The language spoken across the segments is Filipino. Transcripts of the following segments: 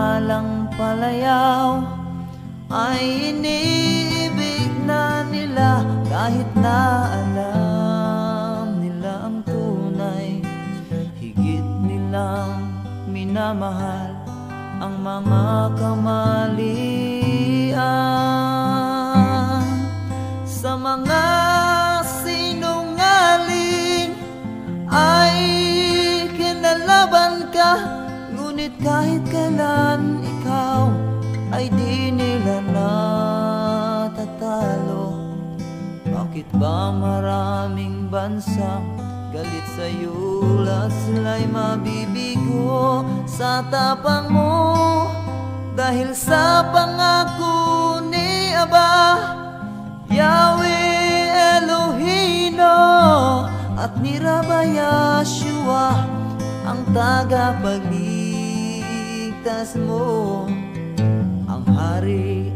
walang palayaw ay iniibig na nila, kahit na alam nila ang tunay. Higit nilang minamahal ang mga kamalian. Sa mga sinungaling ay kinalaban ka, ngunit kahit kailan ikaw ay di nila natatalo. Bakit ba maraming bansang galit sa'yo, lahat sila'y mabibigo sa tapang mo? Dahil sa pangako ni Aba, Yahweh Elohino, at ni Rabbi Yeshua, ang tagapagligtas mo, ang hari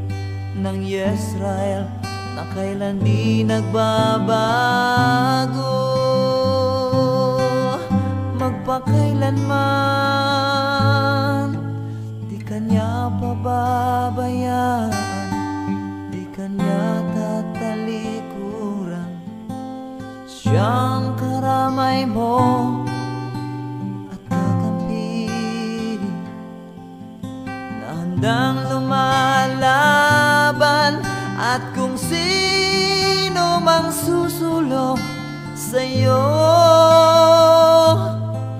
ng Israel na kailan di nagbabago, magpakailanman. Di kanya pababayaan, di kanya tatalikuran. Siyang karamay mo at kakampi, na handang lumalaban, at kung sino mang susulong sa'yo,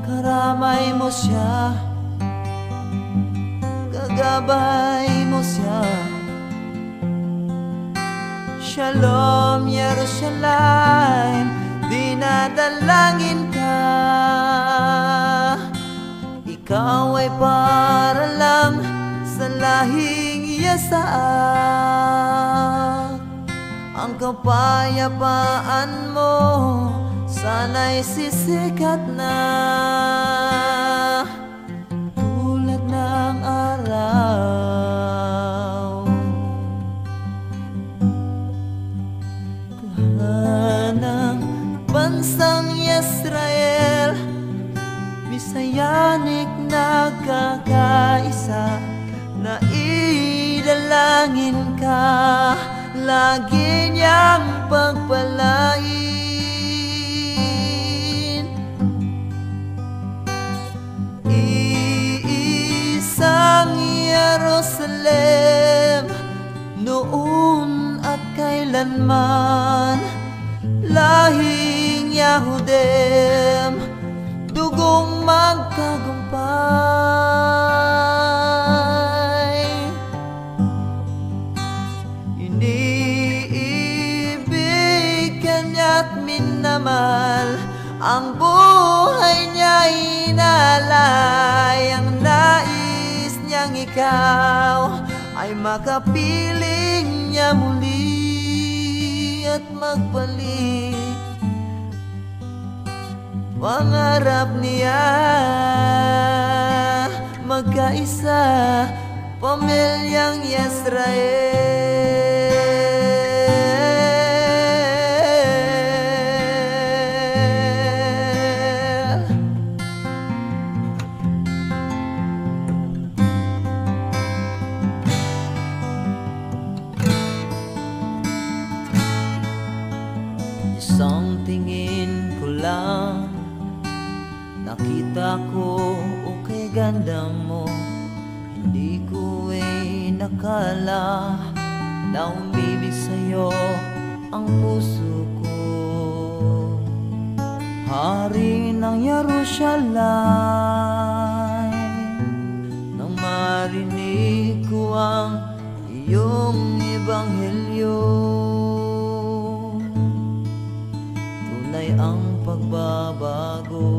karamay mo siya, kagabay mo siya. Shalom Jerusalem, dinadalangin ka. Ikaw ay para lang sa lahing Isaak. Ang kapayapaan mo sana'y sisikat na tulad ng araw. Tuhan ng bansang Israel, Bisayanik nagkakaisa, na idalangin ka, lagi niyang pagpalain. Iisang Jerusalem, noon at kailanman, lahing Yahudim, dugong magtagumpay. Iniibig kanya't minamahal, ang buhay niya inalay. Ang nais niyang ikaw ay makapiling niya muli at magbalik. Pangarap niya magkaisa, pamilyang Israel. Isang tingin ko lang, nakita ko kay ganda mo. Hindi ko nakala na umibig sa'yo ang puso ko. Hari ng Jerusalem, nang marinig ko ang iyong ebanghelyo, tunay ang pagbabago.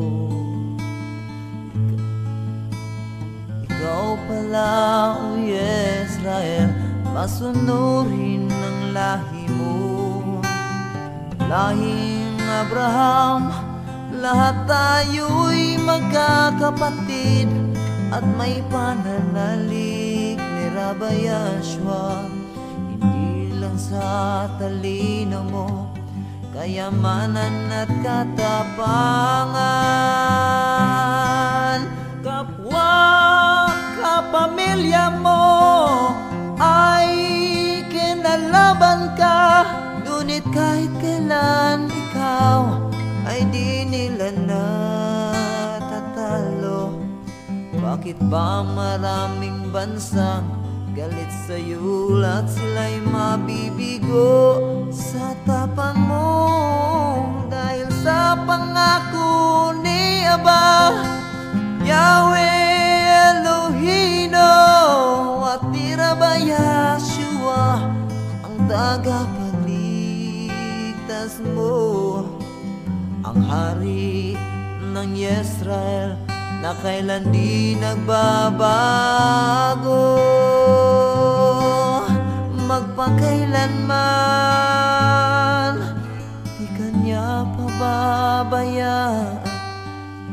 Ikaw pala, o Israel, masunurin ng lahi mo. Lahing Abraham, lahat tayo'y magkakapatid, at may pananalig ni Rabbi Yeshua. Hindi lang sa talino mo, kayamanan at katapangan, kapwa kapamilya pamilya mo ay kinalaban ka, ngunit kahit kailan ikaw ay di nila natatalo. Bakit ba maraming bansang galit sa'yo at sila'y mabibigo sa tapang mo? Dahil sa pangako ni Aba, Yahweh Elohino at Tiraba Yahshua ang tagapagligtas mo, ang hari ng Israel na kailan di nagbabago, magpakailanman di kanya pababayaan,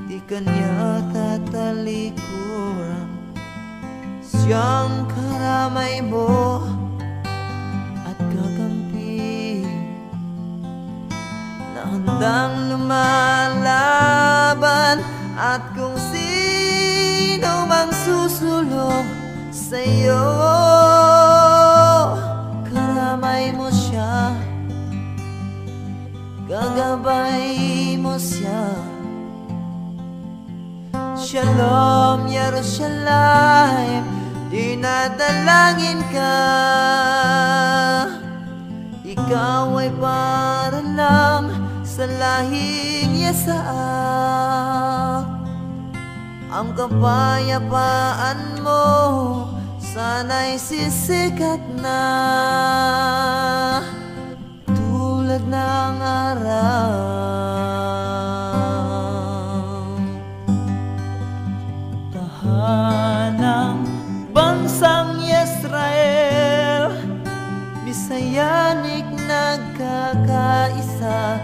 di kanya tatalikuran. Siyang karamay mo at kakampi na handang lumalaban, at kung sino mang susulong sa'yo, karamay mo siya, gagabay mo siya. Shalom Jerusalem, dinadalangin ka. Ikaw ay para lang sa lahing Isaak. Ang kapayapaan mo sana'y sisikat na tulad ng araw. Tahanang bansang Israel, bisayanik nagkakaisa,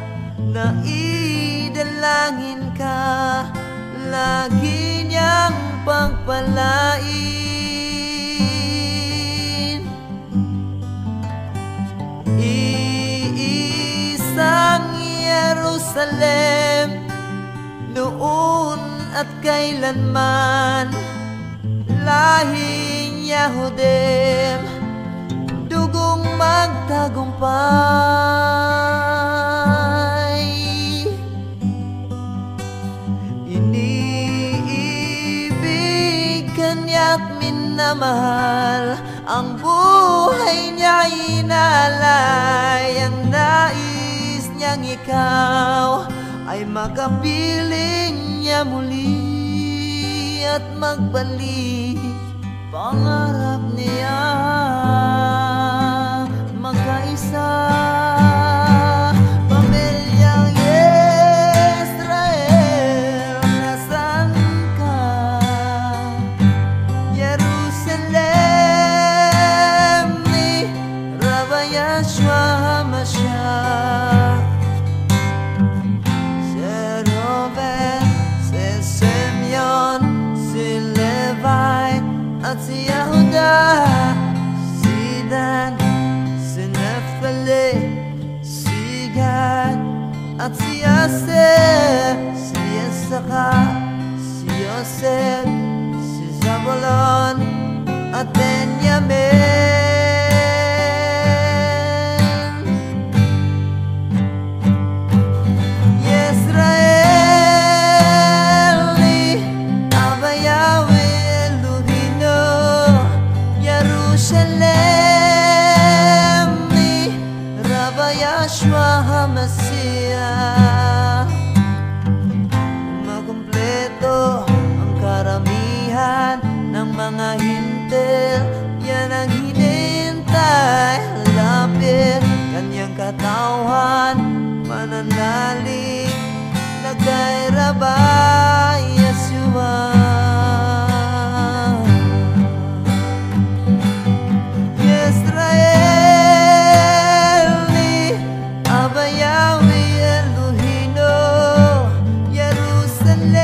naidalangin ka, lagi niyang pagpalain. Iisang Jerusalem, noon at kailanman, lahing Yahudim, dugong magtagumpay. Iniibig kanya't minamahal, ang buhay niya inalay. Ang nais niyang ikaw ay makapiling niya muli at magbalik. Pangarap niya magkaisa, pamilyang Israel, nasan ka? Jerusalem ni Rabbi Yahshua HaMashiach. Si Ruben, si Simeon, si Levi at si Yehuda, si Dan, si Naphtali, si Gad at si Aser, si Isakar, si Yosef, si Zabulon at Benyamin. Yisraeli, Abba Yahweh Elohino, Jerusalem ni Rabbi Yahshua HaMashiach. Makumpleto ang karamihan ng mga hintil, yan ang hinintay. Lapit kanyang katawan, mananalig na kay Rabbi Yahshua. Yisraeli, Abba Yahweh Elohino, Jerusalem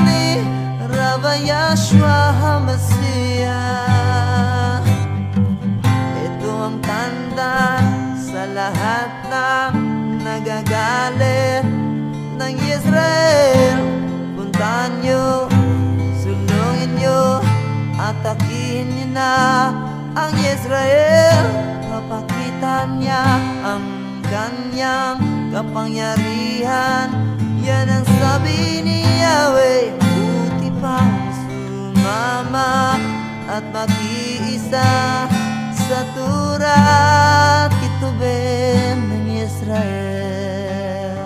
ni Rabbi Yahshua HaMashiach. Ito ang tanda sa lahat ng nagagalit ng Israel. Puntahan nyo, sulungin nyo atakihin niya na ang Israel. Papakita niya ang kanyang kapangyarihan. Yan ang sabi ni Yahweh. Buti pang sumama at makiisa sa turat kitubin ng Israel.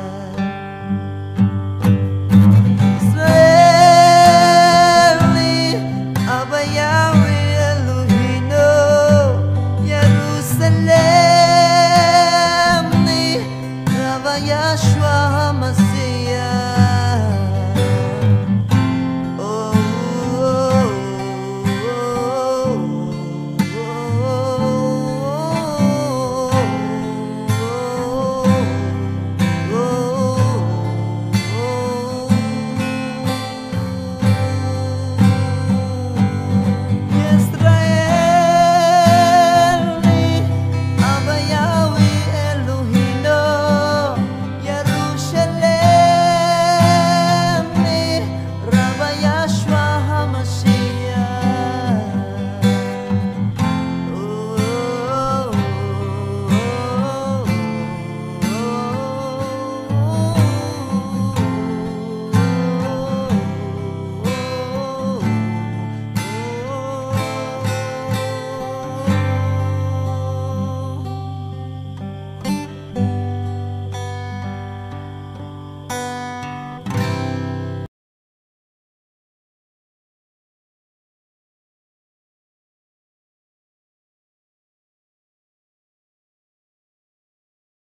Israeli, Aba Yahweh